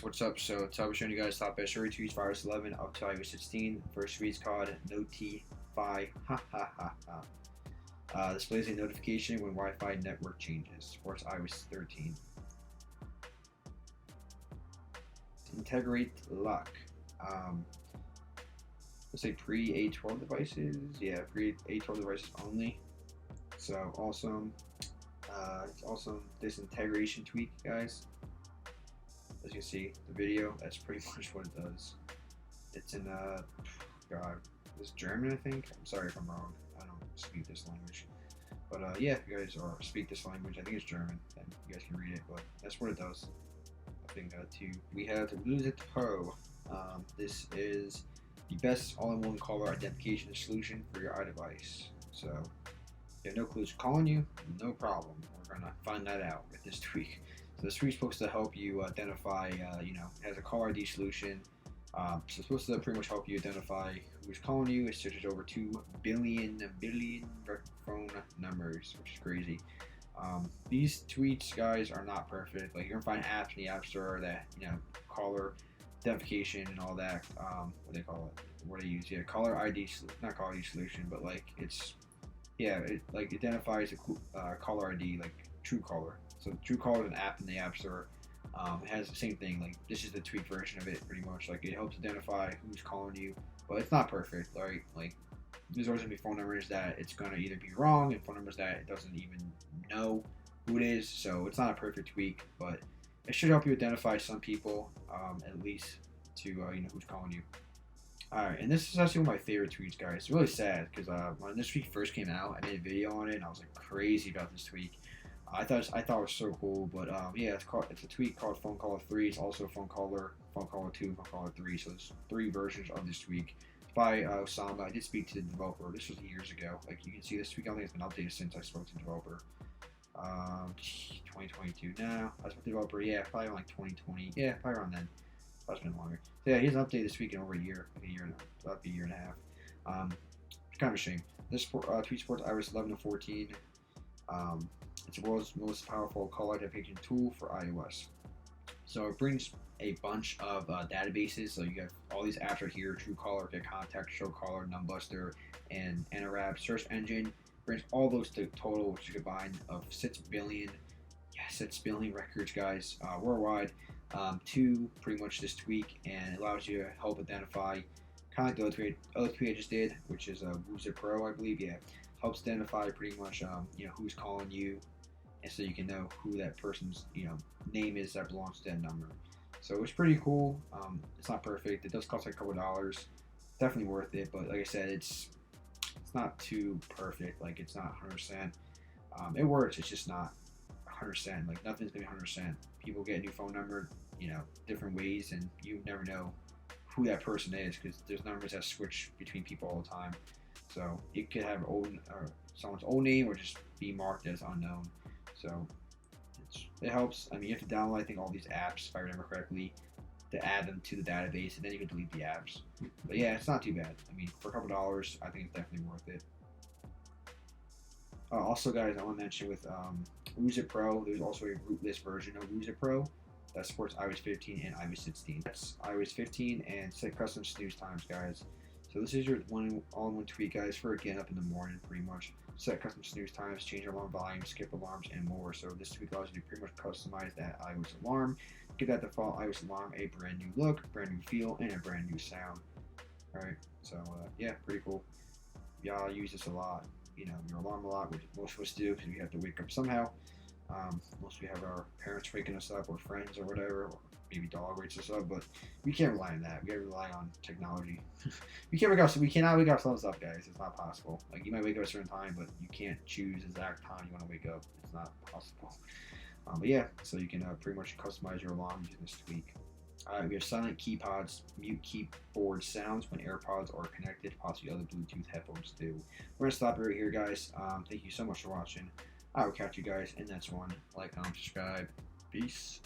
guys, what's up? So today I'll be showing you guys top best story tweets for iOS 11 up to iOS 16. First tweet's called Notify. Ha ha ha ha. Displays a notification when Wi-Fi network changes. Supports iOS 13. Integrate lock. Let's say pre-A12 devices. Yeah, pre-A12 devices only. So awesome. It's awesome. This integration tweak, guys. As you can see, the video, that's pretty much what it does. It's in, God, it's German, I think. I'm sorry if I'm wrong. I don't speak this language. But, yeah, if you guys speak this language, I think it's German, then you guys can read it, but that's what it does. I think, we have to lose it Pro. This is the best all-in-one caller identification solution for your iDevice. So, you have no clues calling you, no problem. We're going to find that out with this tweak. So this tweak's supposed to help you identify, it has a caller ID solution. So it's supposed to pretty much help you identify who's calling you. It searches over 2 billion phone numbers, which is crazy. These tweets, guys, are not perfect. Like, you're gonna find apps in the App Store that, caller identification and all that. What they call it? What they use? Yeah, caller ID, not caller ID solution, but like it like identifies a caller ID, like Truecaller. So Truecaller is an app in the App Store. It has the same thing. Like, this is the tweak version of it, pretty much. Like, it helps identify who's calling you, but it's not perfect. Right? Like, there's always gonna be phone numbers that it's gonna either be wrong, and phone numbers that it doesn't even know who it is. So it's not a perfect tweak, but it should help you identify some people, at least to who's calling you. Alright, and this is actually one of my favorite tweets, guys. It's really sad because when this tweak first came out, I made a video on it, and I was like crazy about this tweak. I thought it was so cool, but yeah, it's a tweak called Phone Caller 3. It's also Phone Caller 2, Phone Caller 3. So there's 3 versions of this tweak. It's by Osama. I did speak to the developer. This was years ago. Like, you can see this tweak. I don't think it's been updated since I spoke to the developer. 2022 now. I spoke to the developer. Yeah, probably around like 2020. Yeah, probably around then. It's been longer. So yeah, he hasn't updated this tweak in over a year, like about a year and a half. It's kind of a shame. This tweet supports iOS 11 and 14. It's the world's most powerful caller identification tool for iOS. So it brings a bunch of databases. So you have all these apps right here: Truecaller, Get Contact, Showcaller, Numbuster, and XinaA15 search engine. Brings all those to total, which is a combine of 6 billion records, guys, worldwide. To pretty much this tweak, and it allows you to help identify, kind of like the other tweet I just did, which is Unc0ver Pro, I believe. Yeah, helps identify pretty much who's calling you, and so you can know who that person's name is that belongs to that number. So it's pretty cool. It's not perfect. It does cost like a couple dollars. Definitely worth it, but like I said, it's not too perfect. Like, it's not 100%. It works. It's just not 100%. Like, nothing's gonna be 100%. People get a new phone number, different ways, and you never know who that person is because there's numbers that switch between people all the time. So it could have someone's old name or just be marked as unknown. So it helps. I mean, you have to download, I think, all these apps, if I remember correctly, to add them to the database, and then you can delete the apps. But yeah, it's not too bad. I mean, for a couple dollars, I think it's definitely worth it. Also, guys, I want to mention with Unc0ver Pro, there's also a rootless version of Unc0ver Pro that supports iOS 15 and iOS 16. That's iOS 15 and set custom snooze times, guys. So this is your all-in-one tweak, guys, for getting up in the morning, pretty much. Set custom snooze times, change alarm volume, skip alarms, and more. So this tweak allows you to pretty much customize that iOS alarm, give that default iOS alarm a brand new look, brand new feel, and a brand new sound. Alright, so yeah, pretty cool. Y'all use this a lot. Your alarm a lot, which most of us do, because we have to wake up somehow. Most we have our parents waking us up, or friends, or whatever, or maybe dog wakes us up, but we can't rely on that. We gotta rely on technology. We cannot wake ourselves up, guys. It's not possible. Like, you might wake up at a certain time, but you can't choose the exact time you want to wake up. It's not possible. But yeah, so you can pretty much customize your alarm using this tweak. We have silent keypods, mute keyboard sounds when AirPods are connected, possibly other Bluetooth headphones too. We're going to stop right here, guys. Thank you so much for watching. I will catch you guys in the next one. Like, comment, subscribe. Peace.